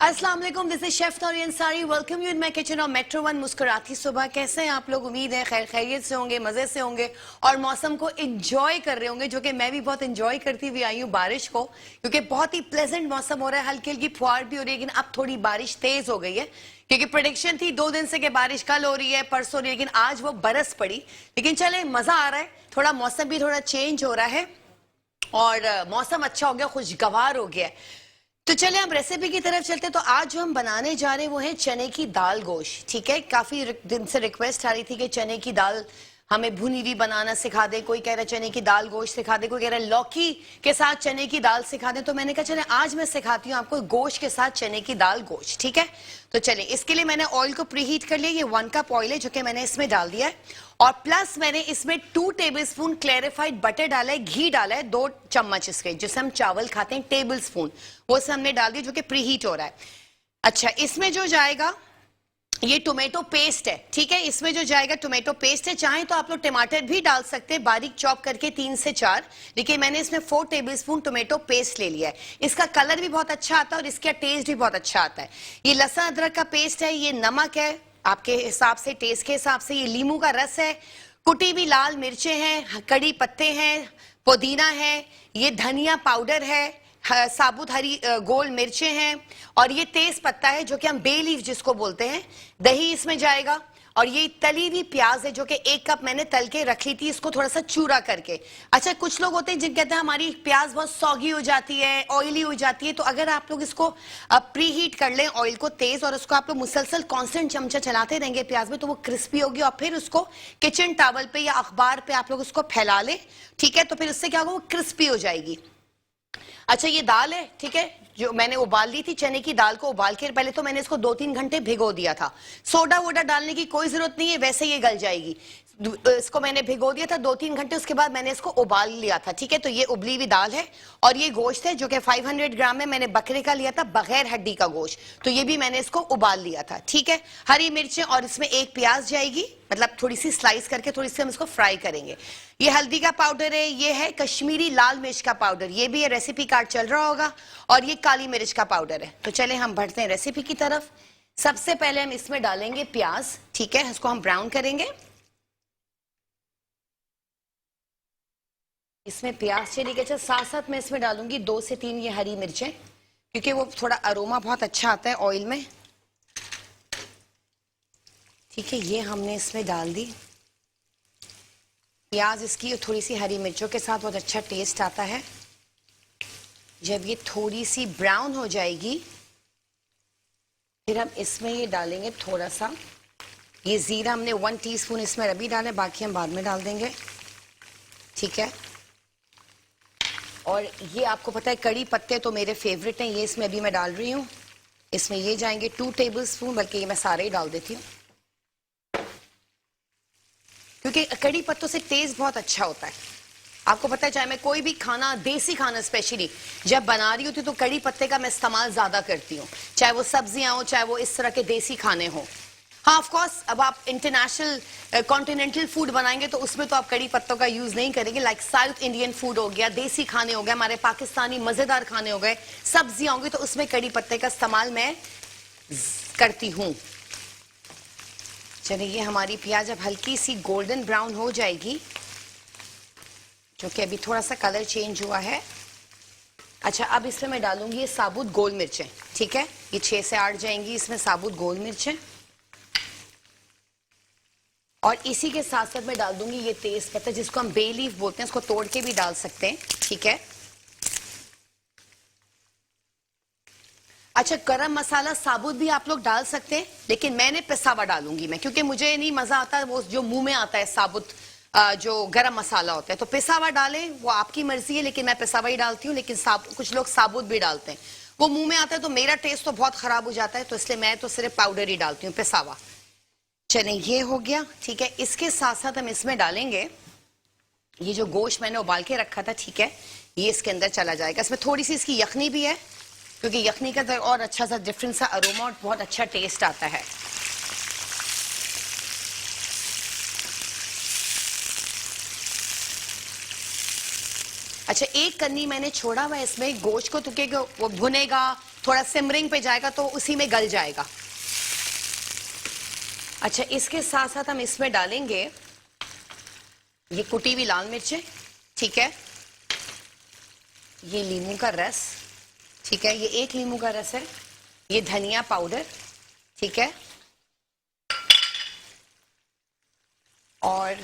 अस्सलाम वालेकुम, this is chef Nouri Ansari. Welcome you in my kitchen और मेट्रो वन मुस्कुराती सुबह। कैसे हैं आप लोग? उम्मीद है खैर खैरियत से होंगे, मजे से होंगे और मौसम को एंजॉय कर रहे होंगे, जो कि मैं भी बहुत एंजॉय करती हुई आई हूँ बारिश को, क्योंकि बहुत ही प्लेजेंट मौसम हो रहा है। हल्की हल्की फुहार भी हो रही है, लेकिन अब थोड़ी बारिश तेज हो गई है, क्योंकि प्रेडिक्शन थी 2 दिन से कि बारिश कल हो रही है, परसों हो रही है, लेकिन आज वो बरस पड़ी। लेकिन चले, मजा आ रहा है, थोड़ा मौसम भी थोड़ा चेंज हो रहा है और मौसम अच्छा हो गया, खुशगवार हो गया। तो चले हम रेसिपी की तरफ चलते। तो आज जो हम बनाने जा रहे हैं वो है चने की दाल गोश्त। ठीक है, काफी दिन से रिक्वेस्ट आ रही थी कि चने की दाल हमें भुनी हुई बनाना सिखा दे। कोई कह रहा है चने की दाल गोश्त सिखा दे, कोई कह रहा है लौकी के साथ चने की दाल सिखा दे। तो मैंने कहा चले आज मैं सिखाती हूँ आपको गोश्त के साथ चने की दाल गोश्त। ठीक है, तो चले इसके लिए मैंने ऑयल को प्रीहीट कर लिया। ये 1 कप ऑयल है जो कि मैंने इसमें डाल दिया है, और प्लस मैंने इसमें 2 टेबलस्पून क्लैरिफाइड बटर डाला है, घी डाला है 2 चम्मच इसके, जिससे हम चावल खाते हैं टेबल स्पून, वो से हमने डाल दिया, जो कि प्रीहीट हो रहा है। अच्छा, इसमें जो जाएगा ये टोमेटो पेस्ट है। ठीक है, इसमें जो जाएगा टोमेटो पेस्ट है। चाहे तो आप लोग टमाटर भी डाल सकते हैं बारीक चॉप करके 3 से 4, लेकिन मैंने इसमें 4 टेबलस्पून टोमेटो पेस्ट ले लिया है। इसका कलर भी बहुत अच्छा आता है और इसका टेस्ट भी बहुत अच्छा आता है। ये लहसुन अदरक का पेस्ट है, ये नमक है आपके हिसाब से, टेस्ट के हिसाब से, ये लीमू का रस है, कुटी हुई लाल मिर्चें हैं, कड़ी पत्ते हैं, पुदीना है, ये धनिया पाउडर है, साबुत हरी गोल मिर्चें हैं, और ये तेज पत्ता है जो कि हम बे लीफ जिसको बोलते हैं। दही इसमें जाएगा, और ये तली हुई प्याज है जो कि 1 कप मैंने तल के रखी थी, इसको थोड़ा सा चूरा करके। अच्छा, कुछ लोग होते हैं जिन कहते हैं हमारी प्याज बहुत सौगी हो जाती है, ऑयली हो जाती है, तो अगर आप लोग इसको प्री हीट कर लें ऑयल को तेज, और उसको आप लोग मुसलसल कांस्टेंट चमचा चलाते रहेंगे प्याज में, तो वो क्रिस्पी होगी, और फिर उसको किचन टॉवल पे या अखबार पे आप लोग उसको फैला लें। ठीक है, तो फिर उससे क्या होगा, वो क्रिस्पी हो जाएगी। अच्छा, ये दाल है, ठीक है, जो मैंने उबाल ली थी। चने की दाल को उबाल के पहले तो मैंने इसको 2-3 घंटे भिगो दिया था। सोडा वोडा डालने की कोई जरूरत नहीं है, वैसे ये गल जाएगी। इसको मैंने भिगो दिया था 2-3 घंटे, उसके बाद मैंने इसको उबाल लिया था। ठीक है, तो ये उबली हुई दाल है, और ये गोश्त है जो कि 500 ग्राम में मैंने बकरे का लिया था, बगैर हड्डी का गोश्त, तो ये भी मैंने इसको उबाल लिया था। ठीक है, हरी मिर्चें और इसमें 1 प्याज जाएगी, मतलब थोड़ी सी स्लाइस करके, थोड़ी सी हम इसको फ्राई करेंगे। ये हल्दी का पाउडर है, ये है कश्मीरी लाल मिर्च का पाउडर, ये भी है, रेसिपी कार्ड चल रहा होगा, और ये काली मिर्च का पाउडर है। तो चले हम बढ़ते हैं रेसिपी की तरफ। सबसे पहले हम इसमें डालेंगे प्याज। ठीक है, इसको हम ब्राउन करेंगे। इसमें प्याज चली गई। अच्छा, साथ साथ मैं इसमें डालूंगी 2 से 3 ये हरी मिर्चें, क्योंकि वो थोड़ा अरोमा बहुत अच्छा आता है ऑयल में। ठीक है, ये हमने इसमें डाल दी प्याज इसकी, और थोड़ी सी हरी मिर्चों के साथ बहुत अच्छा टेस्ट आता है। जब ये थोड़ी सी ब्राउन हो जाएगी, फिर हम इसमें ये डालेंगे थोड़ा सा ये जीरा। हमने 1 टीस्पून इसमें अभी डाले, बाकी हम बाद में डाल देंगे। ठीक है, और ये आपको पता है कड़ी पत्ते तो मेरे फेवरेट हैं, ये इसमें अभी मैं डाल रही हूँ। इसमें ये जाएंगे 2 टेबलस्पून, बल्कि ये मैं सारे ही डाल देती हूँ, क्योंकि कड़ी पत्तों से टेस्ट बहुत अच्छा होता है। आपको पता है, चाहे मैं कोई भी खाना, देसी खाना स्पेशली जब बना रही होती हूँ, तो कड़ी पत्ते का मैं इस्तेमाल ज्यादा करती हूँ, चाहे वो सब्जियां हो, चाहे वो इस तरह के देसी खाने हो। हाँ, ऑफ कोर्स अब आप इंटरनेशनल कॉन्टिनेंटल फूड बनाएंगे तो उसमें तो आप कड़ी पत्तों का यूज नहीं करेंगे। लाइक साउथ इंडियन फूड हो गया, देसी खाने हो गए, हमारे पाकिस्तानी मजेदार खाने हो गए, सब्जियां होंगी, तो उसमें कड़ी पत्ते का इस्तेमाल मैं करती हूँ। चलिए, ये हमारी प्याज अब हल्की सी गोल्डन ब्राउन हो जाएगी, जो कि अभी थोड़ा सा कलर चेंज हुआ है। अच्छा, अब इसमें मैं डालूंगी ये साबुत गोल मिर्चें। ठीक है, ये 6 से 8 जाएंगी इसमें साबुत गोल मिर्चें, और इसी के साथ साथ मैं डाल दूंगी ये तेज पत्ता, जिसको हम बे लीफ बोलते हैं, इसको तोड़ के भी डाल सकते हैं। ठीक है, अच्छा, गरम मसाला साबुत भी आप लोग डाल सकते हैं, लेकिन मैंने पिसा हुआ डालूंगी मैं, क्योंकि मुझे नहीं मजा आता वो जो मुंह में आता है साबुत जो गरम मसाला होता है। तो पिसा हुआ डालें, वो आपकी मर्जी है, लेकिन मैं पिसा हुआ ही डालती हूँ। लेकिन कुछ लोग साबुत भी डालते हैं, वो मुंह में आता है तो मेरा टेस्ट तो बहुत खराब हो जाता है, तो इसलिए मैं तो सिर्फ पाउडर ही डालती हूँ, पिसा हुआ। चलिए, ये हो गया। ठीक है, इसके साथ साथ हम इसमें डालेंगे ये जो गोश्त मैंने उबाल के रखा था। ठीक है, ये इसके अंदर चला जाएगा। इसमें थोड़ी सी इसकी यखनी भी है, क्योंकि यखनी का और अच्छा सा डिफरेंट सा अरोमा और बहुत अच्छा टेस्ट आता है। अच्छा, एक कन्नी मैंने छोड़ा हुआ है इसमें गोश्त को, क्योंकि वो भुनेगा, थोड़ा सिमरिंग पे जाएगा तो उसी में गल जाएगा। अच्छा, इसके साथ साथ हम इसमें डालेंगे ये कुटी हुई लाल मिर्चें, ठीक है, ये नींबू का रस, ठीक है, ये 1 नींबू का रस है, ये धनिया पाउडर, ठीक है, और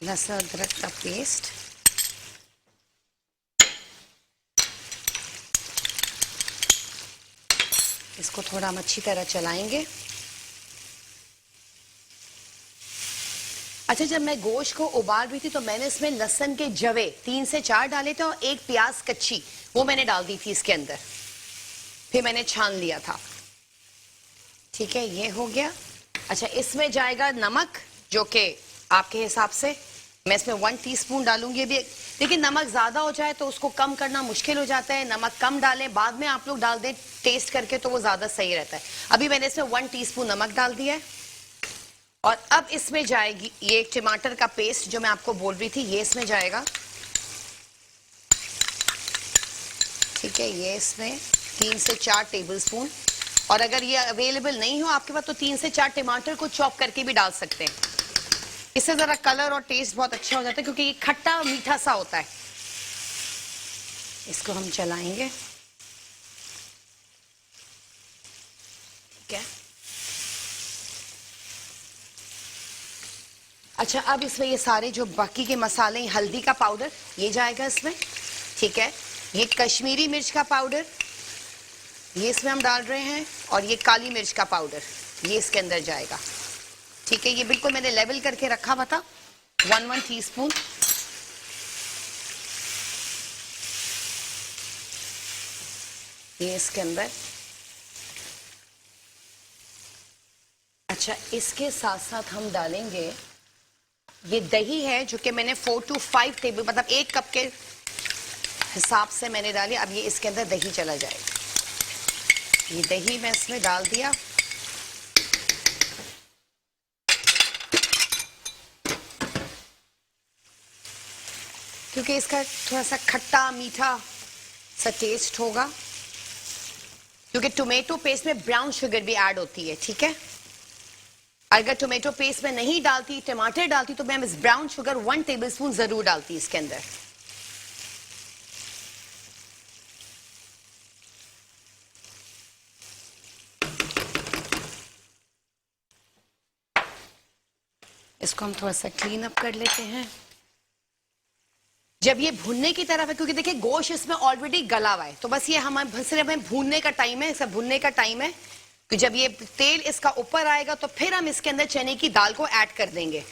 लहसुन अदरक का पेस्ट, इसको थोड़ा हम अच्छी तरह चलाएंगे। अच्छा, जब मैं गोश्त को उबाल रही थी तो मैंने इसमें लहसुन के जवे 3 से 4 डाले थे और 1 प्याज कच्ची वो मैंने डाल दी थी इसके अंदर, फिर मैंने छान लिया था। ठीक है, ये हो गया। अच्छा, इसमें जाएगा नमक, जो कि आपके हिसाब से, मैं इसमें 1 टीस्पून डालूंगी अभी। देखिए, नमक ज्यादा हो जाए तो उसको कम करना मुश्किल हो जाता है, नमक कम डालें, बाद में आप लोग डाल दें टेस्ट करके तो वो ज्यादा सही रहता है। अभी मैंने इसमें 1 टीस्पून नमक डाल दिया है। और अब इसमें जाएगी ये टमाटर का पेस्ट जो मैं आपको बोल रही थी, ये इसमें जाएगा, ठीक है, ये इसमें 3 से 4 टेबलस्पून। और अगर ये अवेलेबल नहीं हो आपके पास तो 3 से 4 टमाटर को चॉप करके भी डाल सकते हैं, इससे जरा कलर और टेस्ट बहुत अच्छा हो जाता है, क्योंकि ये खट्टा मीठा सा होता है। इसको हम चलाएंगे, ठीक है। अच्छा, अब इसमें ये सारे जो बाकी के मसाले, हल्दी का पाउडर ये जाएगा इसमें, ठीक है, ये कश्मीरी मिर्च का पाउडर ये इसमें हम डाल रहे हैं, और ये काली मिर्च का पाउडर ये इसके अंदर जाएगा, ठीक है। ये बिल्कुल मैंने लेवल करके रखा हुआ था, 1 टीस्पून। ये इसके अंदर। अच्छा, इसके साथ साथ हम डालेंगे ये दही है जो कि मैंने 4 to 5 टेबल, मतलब 1 कप के हिसाब से मैंने डाली। अब ये इसके अंदर दही चला जाएगा, ये दही मैं इसमें डाल दिया। क्योंकि इसका थोड़ा सा खट्टा मीठा सा टेस्ट होगा, क्योंकि टोमेटो पेस्ट में ब्राउन शुगर भी ऐड होती है, ठीक है। अगर टोमेटो पेस्ट में नहीं डालती, टमाटर डालती, तो मैं इस ब्राउन शुगर 1 टेबलस्पून जरूर डालती इसके अंदर। इसको हम थोड़ा सा क्लीन अप कर लेते हैं। जब ये भुनने की तरफ है, क्योंकि देखिए गोश्त इसमें ऑलरेडी गला हुआ है, तो बस ये हमें भूनने का टाइम है, इसका भुनने का टाइम है कि जब ये तेल इसका ऊपर आएगा तो फिर हम इसके अंदर चने की दाल को ऐड कर देंगे।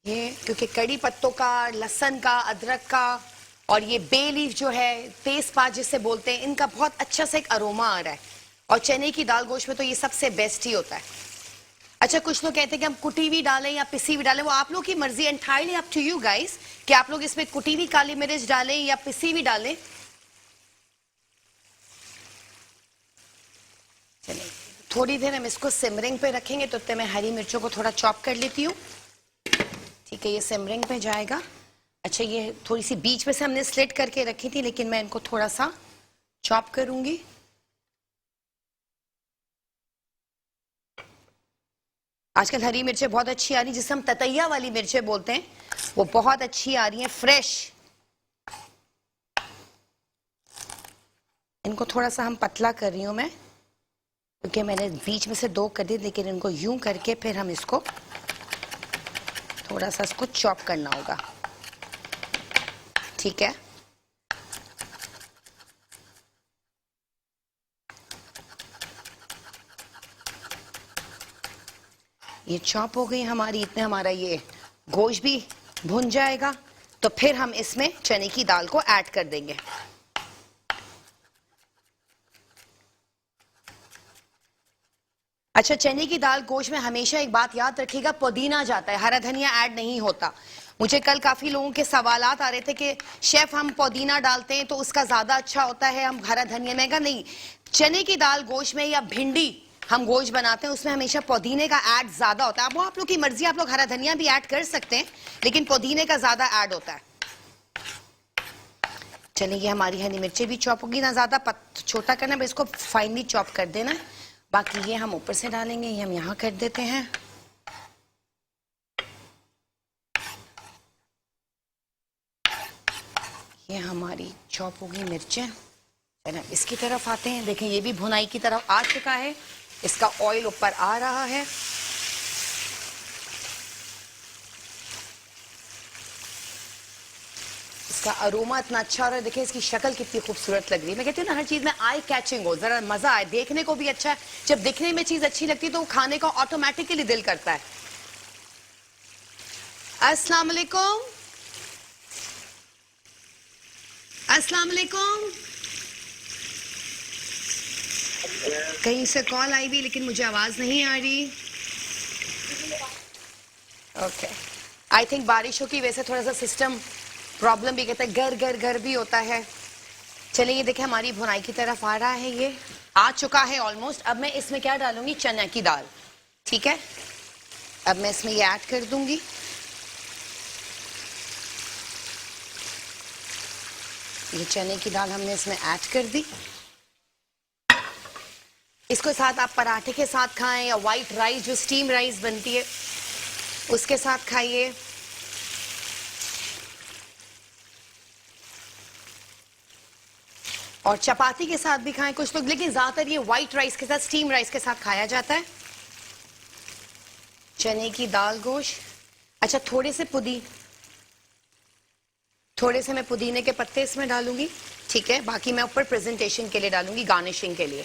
ये क्योंकि कड़ी पत्तों का, लहसुन का, अदरक का और ये बे लीफ जो है, तेजपात जिसे बोलते हैं, इनका बहुत अच्छा सा एक अरोमा आ रहा है, और चने की दाल गोश्त में तो ये सबसे बेस्ट ही होता है। अच्छा, कुछ लोग कहते हैं कि हम कुटी हुई डालें या पिसी हुई डालें, वो आप लोग की मर्जी, entirely up to you guys, कि आप लोग इसमें कुटी हुई काली मिर्च डालें या पिसी हुई डालें। चलिए, थोड़ी देर हम इसको सिमरिंग पे रखेंगे, तो मैं हरी मिर्चों को थोड़ा चॉप कर लेती हूँ, ठीक है, ये सिमरिंग पे जाएगा। अच्छा, ये थोड़ी सी बीच में से हमने स्लिट करके रखी थी, लेकिन मैं इनको थोड़ा सा चॉप करूंगी। आजकल हरी मिर्चें बहुत अच्छी आ रही, जिसे हम ततैया वाली मिर्चें बोलते हैं, वो बहुत अच्छी आ रही हैं, फ्रेश। इनको थोड़ा सा हम पतला कर रही हूं मैं, क्योंकि मैंने बीच में से 2 कर दी, लेकिन इनको यूं करके फिर हम इसको थोड़ा सा इसको चॉप करना होगा, ठीक है। ये चॉप हो गई हमारी, इतने हमारा ये गोश्त भी भुन जाएगा, तो फिर हम इसमें चने की दाल को ऐड कर देंगे। अच्छा, चने की दाल गोश्त में हमेशा एक बात याद रखिएगा, पुदीना जाता है, हरा धनिया ऐड नहीं होता। मुझे कल काफी लोगों के सवालात आ रहे थे कि शेफ हम पुदीना डालते हैं तो उसका ज्यादा अच्छा होता है, हम हरा धनिया, मैं कहा नहीं, चने की दाल गोश्त में या भिंडी हम गोश्त बनाते हैं उसमें हमेशा पुदीने का ऐड ज्यादा होता है। अब वो आप लोग की मर्जी, आप लोग हरा धनिया भी ऐड कर सकते हैं लेकिन पुदीने का ज्यादा ऐड होता है। चलिए ये हमारी हरी मिर्ची भी चॉप होगी, ना ज्यादा छोटा करना, बस इसको फाइनली चॉप कर देना। बाकी ये हम ऊपर से डालेंगे, ये हम यहाँ कर देते हैं। ये हमारी चॉप होगी मिर्चें। चलिए इसकी तरफ आते हैं। देखें ये भी भुनाई की तरफ आ चुका है, इसका ऑयल ऊपर आ रहा है। इसका अरोमा इतना अच्छा हो रहा है, देखिए इसकी शक्ल कितनी खूबसूरत लग रही है। मैं कहती हूँ ना हर चीज में आई कैचिंग हो, जरा मजा आए, देखने को भी अच्छा है। जब देखने में चीज अच्छी लगती है तो खाने का ऑटोमेटिकली दिल करता है। अस्सलाम वालेकुम, अस्सलाम वालेकुम। कहीं से कॉल आई हुई लेकिन मुझे आवाज नहीं आ रही। ओके, आई थिंक बारिशों की वजह से थोड़ा सा सिस्टम प्रॉब्लम भी कहता है, घर घर घर भी होता है। चलिए ये देखिए हमारी भुनाई की तरफ आ रहा है, ये आ चुका है ऑलमोस्ट। अब मैं इसमें क्या डालूंगी, चना की दाल। ठीक है, अब मैं इसमें ये ऐड कर दूंगी। ये चने की दाल हमने इसमें ऐड कर दी। इसको साथ आप पराठे के साथ खाएं या वाइट राइस जो स्टीम राइस बनती है उसके साथ खाइए। और चपाती के साथ भी खाएं कुछ लोग, लेकिन ज्यादातर ये वाइट राइस के साथ, स्टीम राइस के साथ खाया जाता है। चने की दाल गोश्त। अच्छा थोड़े से मैं पुदीने के पत्ते इसमें डालूंगी। ठीक है, बाकी मैं ऊपर प्रेजेंटेशन के लिए डालूंगी, गार्निशिंग के लिए।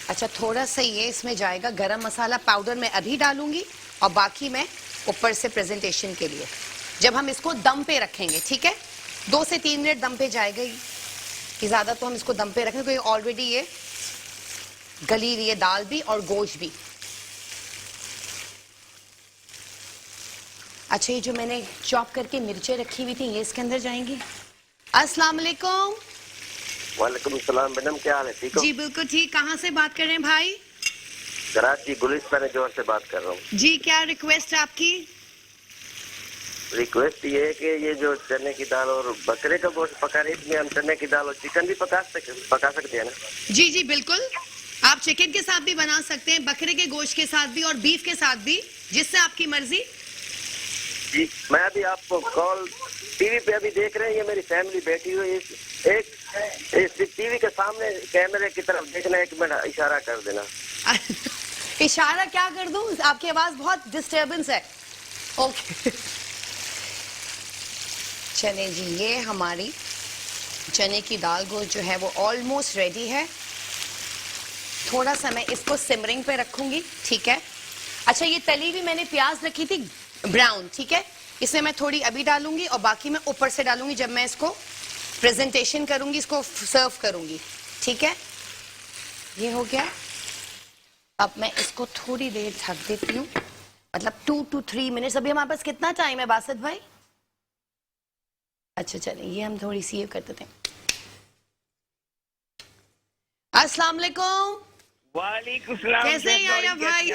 अच्छा थोड़ा सा ये इसमें जाएगा गरम मसाला पाउडर, मैं अभी डालूंगी, और बाकी मैं ऊपर से प्रेजेंटेशन के लिए जब हम इसको दम पे रखेंगे। ठीक है, 2 से 3 मिनट दम पे जाएगा कि ज्यादा तो हम इसको दम पे रखें क्योंकि ऑलरेडी ये गली हुई है दाल भी और गोश्त भी। अच्छा ये जो मैंने चॉप करके मिर्चें रखी हुई थी ये इसके अंदर जाएंगी। अस्सलाम वालेकुम। वालेकुम सलाम मैडम, क्या हाल है? ठीक हो? जी बिल्कुल ठीक। कहाँ से बात कर रहे हैं भाई? कराची गुलिस्तान जोर से बात कर रहा हूँ। जी क्या रिक्वेस्ट है आपकी? रिक्वेस्ट ये है कि ये जो चने की दाल और बकरे का गोश्त पका रहे इसमें हम चने की दाल और चिकन भी पका सकते हैं ना? जी जी बिल्कुल, आप चिकन के साथ भी बना सकते हैं, बकरे के गोश्त के साथ भी और बीफ के साथ भी, जिससे आपकी मर्जी। जी मैं अभी आपको कॉल टीवी पे अभी देख रहे हैं, ये मेरी फैमिली बैठी हुई है। एक टीवी के सामने कैमरे की तरफ देखना, एक मिनट इशारा कर देना। इशारा क्या कर दूं? आपकी आवाज बहुत डिस्टर्बेंस है। ओके चले जी, ये हमारी चने की दाल गोश्त जो है वो ऑलमोस्ट रेडी है। थोड़ा सा मैं इसको सिमरिंग पे रखूंगी। ठीक है, अच्छा ये तली हुई मैंने प्याज रखी थी ब्राउन। ठीक है, इसमें मैं थोड़ी अभी डालूंगी और बाकी मैं ऊपर से डालूंगी जब मैं इसको प्रेजेंटेशन करूंगी, इसको सर्व करूंगी। ठीक है, ये हो गया। अब मैं इसको थोड़ी देर ढक देती हूँ, मतलब 2 to 3 मिनट्स। अभी हमारे पास कितना टाइम है बासत भाई? अच्छा चलिए ये हम थोड़ी सी कर देते हैं। अस्सलाम वालेकुम। वालेकुम सलाम। कैसे हैं याया भाई?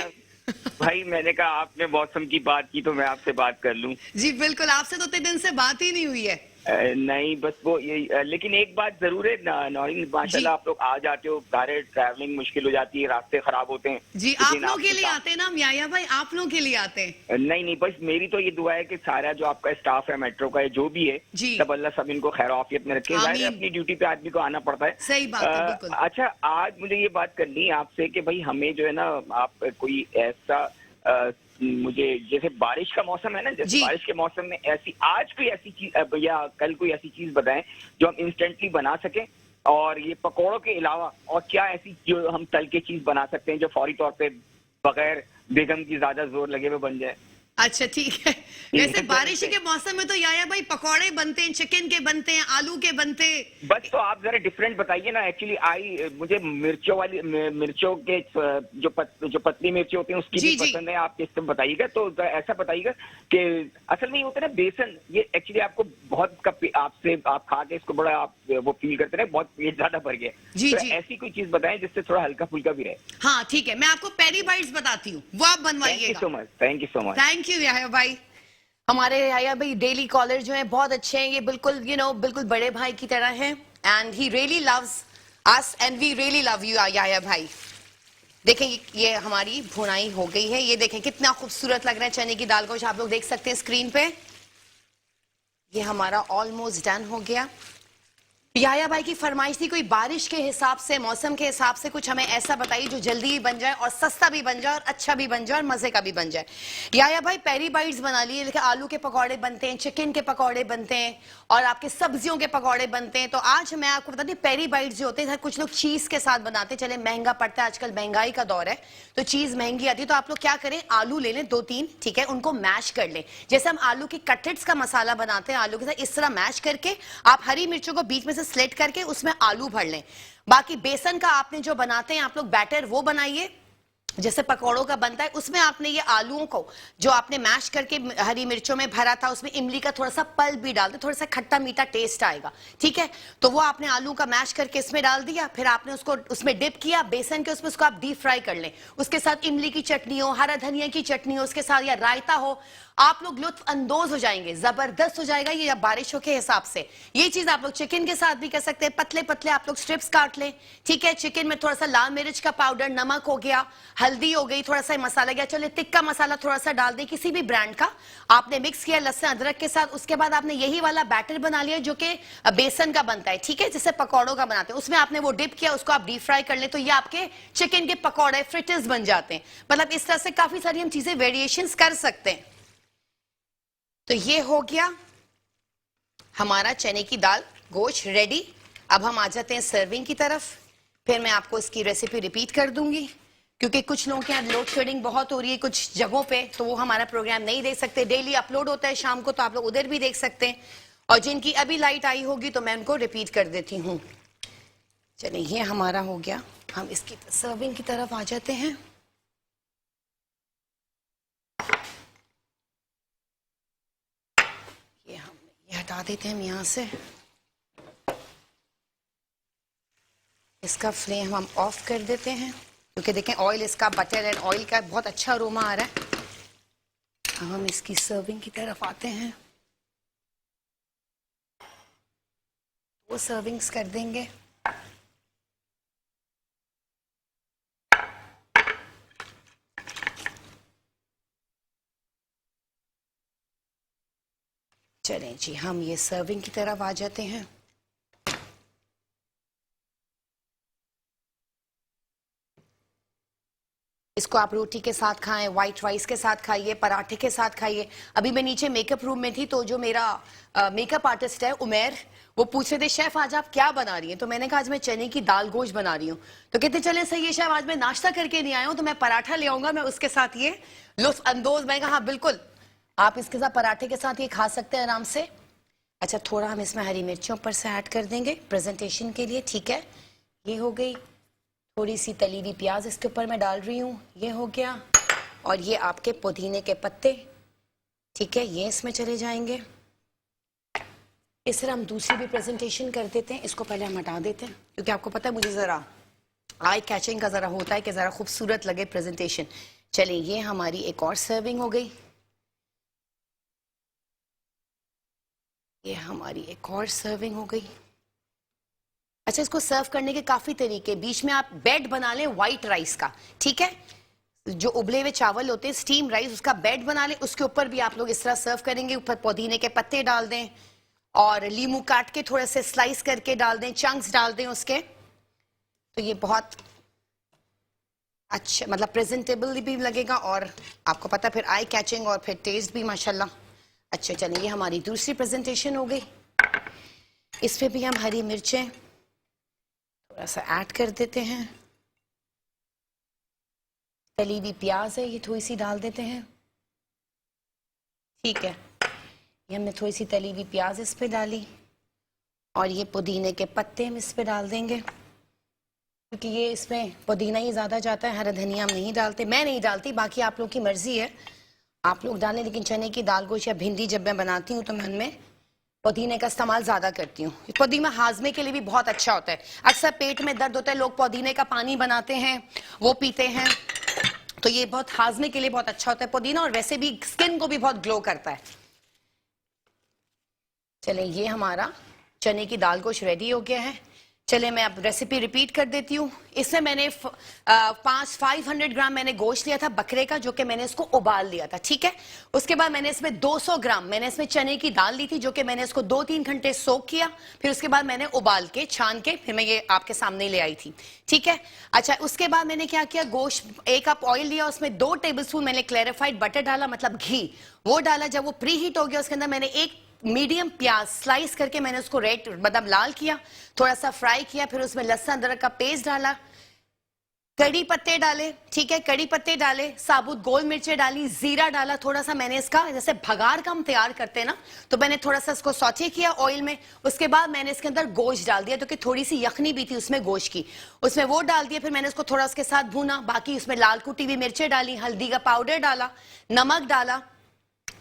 भाई मैंने कहा आपने मौसम की बात की तो मैं आपसे बात कर लूं। जी बिल्कुल, आपसे तो इतने दिन से बात ही नहीं हुई है। नहीं बस वो ये लेकिन एक बात जरूर है नौरीन, माशाल्लाह आप लोग आ जाते हो, सारे ट्रैवलिंग मुश्किल हो जाती है, रास्ते खराब होते हैं। जी आप लोगों के लिए आते हैं ना हम याया भाई, आप लोगों के लिए आते हैं। नहीं बस मेरी तो ये दुआ है कि सारा जो आपका स्टाफ है मेट्रो का जो भी है जी। सब अल्लाह सब इनको खैर आफियत में रखे। जाहिर है अपनी ड्यूटी पे आदमी को आना पड़ता है। सही बात है बिल्कुल। अच्छा आज मुझे ये बात करनी है आपसे कि भाई हमें जो है ना, आप कोई ऐसा मुझे जैसे बारिश का मौसम है ना, जैसे बारिश के मौसम में ऐसी आज कोई ऐसी चीज या कल कोई ऐसी चीज बताएं जो हम इंस्टेंटली बना सकें, और ये पकौड़ों के अलावा और क्या ऐसी जो हम तल के चीज बना सकते हैं जो फौरी तौर पे बगैर बेगम की ज्यादा जोर लगे हुए बन जाए। अच्छा ठीक है। वैसे बारिश के मौसम में तो याया भाई पकौड़े बनते हैं, चिकन के बनते हैं, आलू के बनते हैं। बस तो आप जरा डिफरेंट बताइए ना। एक्चुअली मुझे मिर्चों के जो पतली मिर्ची होती हैं उसकी जी, भी जी। पसंद है। आप किस तरह बताइएगा, तो जरा ऐसा बताइएगा कि असल में ये होता है ना बेसन, ये एक्चुअली आपको बहुत आप खा के इसको बड़ा आप वो फील करते हैं बहुत पेट ज्यादा भर गया। जी, तो जी। ऐसी कोई चीज बताएं जिससे थोड़ा हल्का फुल्का भी रहे। हाँ ठीक है, मैं आपको पेरी बाइट्स बताती हूँ, वो आप थैंक यू बनवाइएगा। So much, thank you so much. Thank you Yaya भाई। हमारे याया भाई डेली कॉलर जो है बहुत अच्छे हैं, ये बिल्कुल बिल्कुल बड़े भाई की तरह हैं, and he really loves us and we really love you Yaya भाई। देखें ये हमारी भुनाई हो गई है, ये देखें कितना खूबसूरत लग रहा है चने की दाल गोश्त, आप लोग देख सकते हैं स्क्रीन पे। ये हमारा ऑलमोस्ट डन हो गया। याया भाई की फरमाइश थी कोई बारिश के हिसाब से, मौसम के हिसाब से कुछ हमें ऐसा बताइए जो जल्दी भी बन जाए और सस्ता भी बन जाए और अच्छा भी बन जाए और मजे का भी बन जाए। याया भाई पेरी बाइट्स बना लिए, लेकिन आलू के पकौड़े बनते हैं, चिकन के पकौड़े बनते हैं और आपके सब्जियों के पकौड़े बनते हैं। तो आज मैं आपको बताती हूँ पेरी बाइट्स जो होते हैं कुछ लोग चीज के साथ बनाते हैं, चले महंगा पड़ता है आजकल, महंगाई का दौर है तो चीज महंगी आती है। तो आप लोग क्या करें, आलू ले लें 2-3, ठीक है, उनको मैश कर लें। जैसे हम आलू की कटलेट्स का मसाला बनाते हैं आलू के साथ, इस तरह मैश करके आप हरी मिर्चों को बीच में से स्लिट करके उसमें आलू भर लें। बाकी बेसन का आपने जो बनाते हैं आप लोग बैटर वो बनाइए जैसे पकौड़ों का बनता है, उसमें आपने ये आलूओं को जो आपने मैश करके हरी मिर्चों में भरा था उसमें इमली का थोड़ा सा पल्प भी डाल दे, थोड़ा सा खट्टा मीठा टेस्ट आएगा, ठीक है। तो वो आपने आलू का मैश करके इसमें डाल दिया, फिर आपने उसको उसमें डिप किया बेसन के, उसमें उसको आप डीप फ्राई कर लें। उसके साथ इमली की चटनी हो, हरा धनिया की चटनी हो, उसके साथ या रायता हो, आप लोग लुत्फ अंदोज हो जाएंगे, जबरदस्त हो जाएगा ये बारिशों के हिसाब से। ये चीज आप लोग चिकन के साथ भी कर सकते हैं, पतले पतले आप लोग स्ट्रिप्स काट लें, ठीक है। चिकन में थोड़ा सा लाल मिर्च का पाउडर, नमक हो गया, हल्दी हो गई, थोड़ा सा मसाला गया, चलिए टिक्का मसाला थोड़ा सा डाल दें किसी भी ब्रांड का, आपने मिक्स किया लहसुन अदरक के साथ। उसके बाद आपने यही वाला बैटर बना लिया जो कि बेसन का बनता है, ठीक है, जैसे पकौड़ों का बनाते हैं, उसमें आपने वो डिप किया, उसको आप डीप फ्राई कर ले, तो ये आपके चिकन के पकौड़े फ्रिटर्स बन जाते हैं। मतलब इस तरह से काफी सारी हम चीजें वेरिएशंस कर सकते हैं। तो ये हो गया हमारा चने की दाल गोश्त रेडी। अब हम आ जाते हैं सर्विंग की तरफ, फिर मैं आपको इसकी रेसिपी रिपीट कर दूंगी क्योंकि कुछ लोगों के यहाँ लोड शेडिंग बहुत हो रही है कुछ जगहों पे, तो वो हमारा प्रोग्राम नहीं देख सकते। डेली अपलोड होता है शाम को, तो आप लोग उधर भी देख सकते हैं, और जिनकी अभी लाइट आई होगी तो मैं उनको रिपीट कर देती हूँ। चलिए ये हमारा हो गया, हम इसकी सर्विंग की तरफ आ जाते हैं। ये हटा देते हैं हम यहाँ से, इसका फ्लेम हम ऑफ कर देते हैं क्योंकि देखें ऑयल इसका, बटर एंड ऑयल का बहुत अच्छा अरोमा आ रहा है। अब हम इसकी सर्विंग की तरफ आते हैं, वो सर्विंग्स कर देंगे। चलें जी, हम ये सर्विंग की तरफ आ जाते हैं। इसको आप रोटी के साथ खाएं, व्हाइट राइस के साथ खाइए, पराठे के साथ खाइए। अभी मैं नीचे मेकअप रूम में थी तो जो मेरा मेकअप आर्टिस्ट है उमेर, वो पूछ रहे थे शेफ आज आप क्या बना रही हैं, तो मैंने कहा आज मैं चने की दाल गोश्त बना रही हूँ। तो कहते चले सही है शेफ, आज मैं नाश्ता करके नहीं आया हूँ तो मैं पराठा ले आऊंगा, मैं उसके साथ ये लुत्फ अंदोज। मैं कहा हाँ बिल्कुल, आप इसके साथ पराठे के साथ ये खा सकते हैं आराम से। अच्छा थोड़ा हम इसमें हरी मिर्चों ऊपर से ऐड कर देंगे प्रेजेंटेशन के लिए, ठीक है। ये हो गई, थोड़ी सी तली हुई प्याज इसके ऊपर मैं डाल रही हूँ, ये हो गया। और ये आपके पुदीने के पत्ते, ठीक है, ये इसमें चले जाएंगे। इस तरह हम दूसरी भी प्रेजेंटेशन कर देते हैं। इसको पहले हम हटा देते हैं क्योंकि आपको पता है मुझे ज़रा आई कैचिंग का ज़रा होता है कि ज़रा खूबसूरत लगे प्रेजेंटेशन। चलिए ये हमारी एक और सर्विंग हो गई, ये हमारी एक और सर्विंग हो गई। अच्छा इसको सर्व करने के काफी तरीके, बीच में आप बेड बना लें व्हाइट राइस का, ठीक है, जो उबले हुए चावल होते हैं स्टीम राइस, उसका बेड बना लें, उसके ऊपर भी आप लोग इस तरह सर्व करेंगे। ऊपर पुदीने के पत्ते डाल दें और लीमू काट के थोड़े से स्लाइस करके डाल दें, चंक्स डाल दें उसके, तो ये बहुत अच्छा मतलब प्रेजेंटेबल भी लगेगा और आपको पता फिर आई कैचिंग और फिर टेस्ट भी माशाल्लाह। अच्छा चलिए ये हमारी दूसरी प्रेजेंटेशन हो गई, इस पे भी हम हरी मिर्चें थोड़ा सा ऐड कर देते हैं, तली हुई प्याज है ये थोड़ी सी डाल देते हैं, ठीक है, ये हमने थोड़ी सी तली हुई प्याज इस पे डाली और ये पुदीने के पत्ते हम इस पे डाल देंगे, क्योंकि ये इसमें पुदीना ही ज़्यादा जाता है, हरा धनिया हम नहीं डालते, मैं नहीं डालती, बाकी आप लोग की मर्जी है, आप लोग डालें। लेकिन चने की दाल गोश्त या भिंडी जब मैं बनाती हूँ तो मैं उनमें पुदीने का इस्तेमाल ज़्यादा करती हूँ। पुदीना हाजमे के लिए भी बहुत अच्छा होता है। अक्सर पेट में दर्द होता है, लोग पुदीने का पानी बनाते हैं, वो पीते हैं, तो ये बहुत हाजमे के लिए बहुत अच्छा होता है पुदीना, और वैसे भी स्किन को भी बहुत ग्लो करता है। चले, ये हमारा चने की दाल गोश्त रेडी हो गया है। चले मैं अब रेसिपी रिपीट कर देती हूँ। इसमें मैंने 500 ग्राम मैंने गोश्त लिया था बकरे का, जो कि मैंने इसको उबाल लिया था, ठीक है। उसके बाद मैंने इसमें 200 ग्राम मैंने इसमें चने की दाल ली थी, जो कि मैंने इसको 2-3 घंटे सोक किया, फिर उसके बाद मैंने उबाल के छान के फिर मैं ये आपके सामने ले आई थी, ठीक है। अच्छा, उसके बाद मैंने क्या किया, गोश्त 1 कप ऑयल लिया, उसमें 2 टेबलस्पून मैंने क्लैरिफाइड बटर डाला, मतलब घी, वो डाला। जब वो प्री हीट हो गया, उसके अंदर मैंने 1 मीडियम प्याज स्लाइस करके मैंने उसको रेड मतलब लाल किया, थोड़ा सा फ्राई किया, फिर उसमें लहसुन अदरक का पेस्ट डाला, कड़ी पत्ते डाले, ठीक है, कड़ी पत्ते डाले, साबुत गोल मिर्चें डाली, जीरा डाला, थोड़ा सा मैंने इसका जैसे भगार का हम तैयार करते हैं ना, तो मैंने थोड़ा सा इसको सौटे किया ऑयल में। उसके बाद मैंने इसके अंदर गोश्त डाल दिया, तो कि थोड़ी सी यखनी भी थी उसमें गोश्त की, उसमें वो डाल दिया। फिर मैंने इसको थोड़ा उसके साथ भूना, बाकी उसमें लाल कुटी हुई मिर्चें डाली, हल्दी का पाउडर डाला, नमक डाला,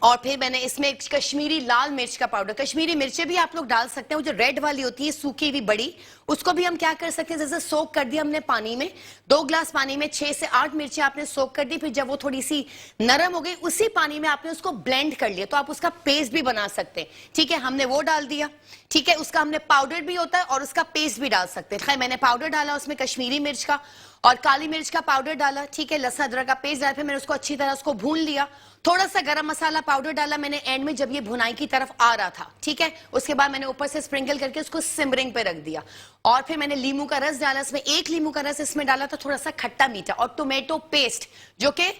और फिर मैंने इसमें कश्मीरी लाल मिर्च का पाउडर, कश्मीरी मिर्चें भी आप लोग डाल सकते हैं, वो जो रेड वाली होती है सूखी हुई बड़ी, उसको भी हम क्या कर सकते हैं, जैसे सोक कर दिया हमने पानी में, 2 गिलास पानी में 6 से 8 मिर्चें आपने सोक कर दी, फिर जब वो थोड़ी सी नरम हो गई, उसी पानी में आपने उसको ब्लेंड कर लिया, तो आप उसका पेस्ट भी बना सकते हैं, ठीक है। हमने वो डाल दिया, ठीक है। उसका हमने पाउडर भी होता है और उसका पेस्ट भी डाल सकते हैं। खैर, मैंने पाउडर डाला उसमें कश्मीरी मिर्च का और काली मिर्च का पाउडर डाला, ठीक है, लहसुन अदरक का पेस्ट डाला, फिर मैंने उसको अच्छी तरह उसको भून लिया, थोड़ा सा गरम मसाला पाउडर डाला मैंने एंड में जब ये भुनाई की तरफ आ रहा था, ठीक है। उसके बाद मैंने ऊपर से स्प्रिंकल करके उसको सिमरिंग पे रख दिया, और फिर मैंने लीमू का रस डाला, इसमें 1 लीमू का रस इसमें डाला था, थोड़ा सा खट्टा मीठा, और टोमेटो पेस्ट, जो कि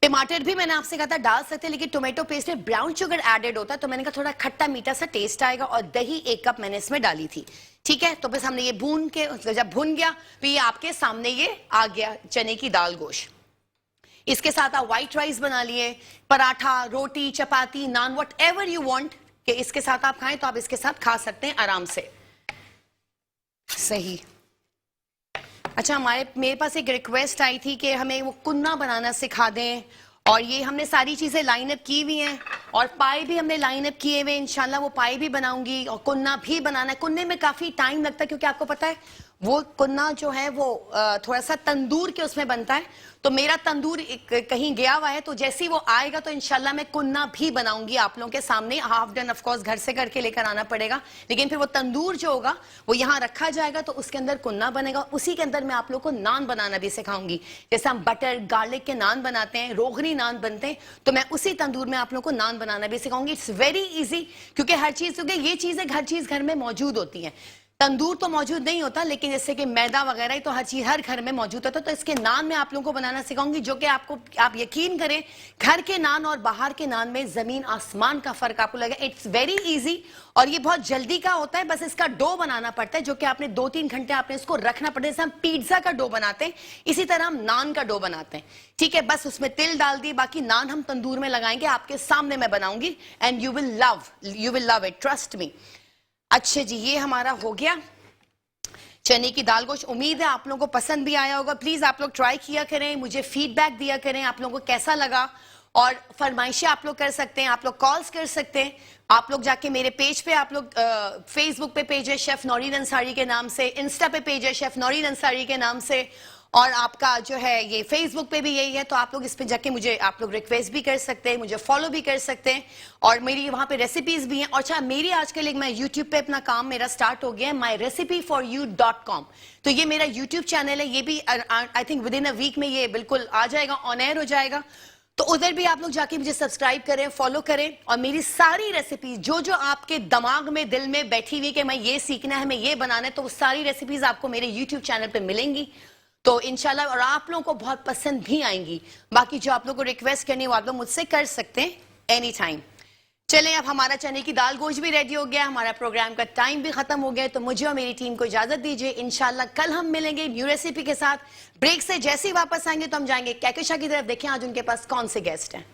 टमाटर भी मैंने आपसे कहा था डाल सकते हैं, लेकिन टोमेटो पेस्ट में ब्राउन शुगर एडेड होता है, तो मैंने कहा थोड़ा खट्टा मीठा सा टेस्ट आएगा, और दही 1 कप मैंने इसमें डाली थी, ठीक है। तो बस हमने ये भून के, जब भुन गया तो ये आपके सामने ये आ गया चने की दाल गोश्त। इसके साथ आप व्हाइट राइस बना लिए, पराठा, रोटी, चपाती, नान, वट एवर यू वॉन्ट कि इसके साथ आप खाएं, तो आप इसके साथ खा सकते हैं आराम से। सही। अच्छा, मेरे पास एक रिक्वेस्ट आई थी कि हमें वो कुन्ना बनाना सिखा दें, और ये हमने सारी चीजें लाइन अप की हुई हैं, और पाए भी हमने लाइन अप किए हुए, इंशाल्लाह वो पाए भी बनाऊंगी, और कुन्ना भी बनाना है। कुन्ने में काफी टाइम लगता है, क्योंकि आपको पता है वो कुन्ना जो है वो थोड़ा सा तंदूर के उसमें बनता है, तो मेरा तंदूर कहीं गया हुआ है, तो जैसे ही वो आएगा तो इंशाल्लाह मैं कुन्ना भी बनाऊंगी आप लोगों के सामने। हाफ डन ऑफ कोर्स घर से करके लेकर आना पड़ेगा, लेकिन फिर वो तंदूर जो होगा वो यहाँ रखा जाएगा, तो उसके अंदर कुन्ना बनेगा, उसी के अंदर मैं आप लोग को नान बनाना भी सिखाऊंगी। जैसे हम बटर गार्लिक के नान बनाते हैं, रोगनी नान बनते हैं, तो मैं उसी तंदूर में आप लोग को नान बनाना भी सिखाऊंगी। इट्स वेरी इजी, क्योंकि हर चीज, क्योंकि ये चीजें हर चीज घर में मौजूद होती है, तंदूर तो मौजूद नहीं होता, लेकिन जैसे कि मैदा वगैरह ही तो हर चीज हर घर में मौजूद होता है, तो इसके नान मैं आप लोगों को बनाना सिखाऊंगी, जो कि आप यकीन करें, घर के नान और बाहर के नान में जमीन आसमान का फर्क आपको लगेगा। इट्स वेरी इजी, और ये बहुत जल्दी का होता है, बस इसका डो बनाना पड़ता है, जो कि आपने 2-3 घंटे आपने इसको रखना पड़ता है। जैसे हम पिज्जा का डो बनाते हैं, इसी तरह हम नान का डो बनाते हैं, ठीक है। बस उसमें तिल डाल दिए, बाकी नान हम तंदूर में लगाएंगे, आपके सामने मैं बनाऊंगी, and you will love it, trust me. अच्छा जी, ये हमारा हो गया चने की दाल गोश्त। उम्मीद है आप लोगों को पसंद भी आया होगा। प्लीज आप लोग ट्राई किया करें, मुझे फीडबैक दिया करें आप लोगों को कैसा लगा, और फरमाइशें आप लोग कर सकते हैं, आप लोग कॉल्स कर सकते हैं, आप लोग जाके मेरे पेज पे, आप लोग फेसबुक पे पेज है शेफ नौरीन अंसारी के नाम से, इंस्टा पे पेज है शेफ नौरीन अंसारी के नाम से, और आपका जो है ये फेसबुक पे भी यही है, तो आप लोग इस पे जाके मुझे आप लोग रिक्वेस्ट भी कर सकते हैं, मुझे फॉलो भी कर सकते हैं, और मेरी वहां पे रेसिपीज भी हैं। और अच्छा, मेरी आजकल एक मैं यूट्यूब पे अपना काम मेरा स्टार्ट हो गया है, myrecipeforyou.com, तो ये मेरा यूट्यूब चैनल है, ये भी I think within a week में ये बिल्कुल आ जाएगा, ऑन एयर हो जाएगा, तो उधर भी आप लोग जाके मुझे सब्सक्राइब करें, फॉलो करें, और मेरी सारी रेसिपीज जो आपके दिमाग में, दिल में बैठी हुई कि मैं ये सीखना है, मैं ये बनाना है, तो वो सारी रेसिपीज आपको मेरे यूट्यूब चैनल पे मिलेंगी, तो इंशाल्लाह, और आप लोगों को बहुत पसंद भी आएंगी। बाकी जो आप लोगों को रिक्वेस्ट करनी है वो आप लोग मुझसे कर सकते हैं एनी टाइम। चलें, अब हमारा चने की दाल गोश्त भी रेडी हो गया, हमारा प्रोग्राम का टाइम भी खत्म हो गया, तो मुझे और मेरी टीम को इजाजत दीजिए। इंशाल्लाह कल हम मिलेंगे न्यू रेसिपी के साथ। ब्रेक से जैसे ही वापस आएंगे तो हम जाएंगे कहकशां की तरफ, देखें आज उनके पास कौन से गेस्ट हैं।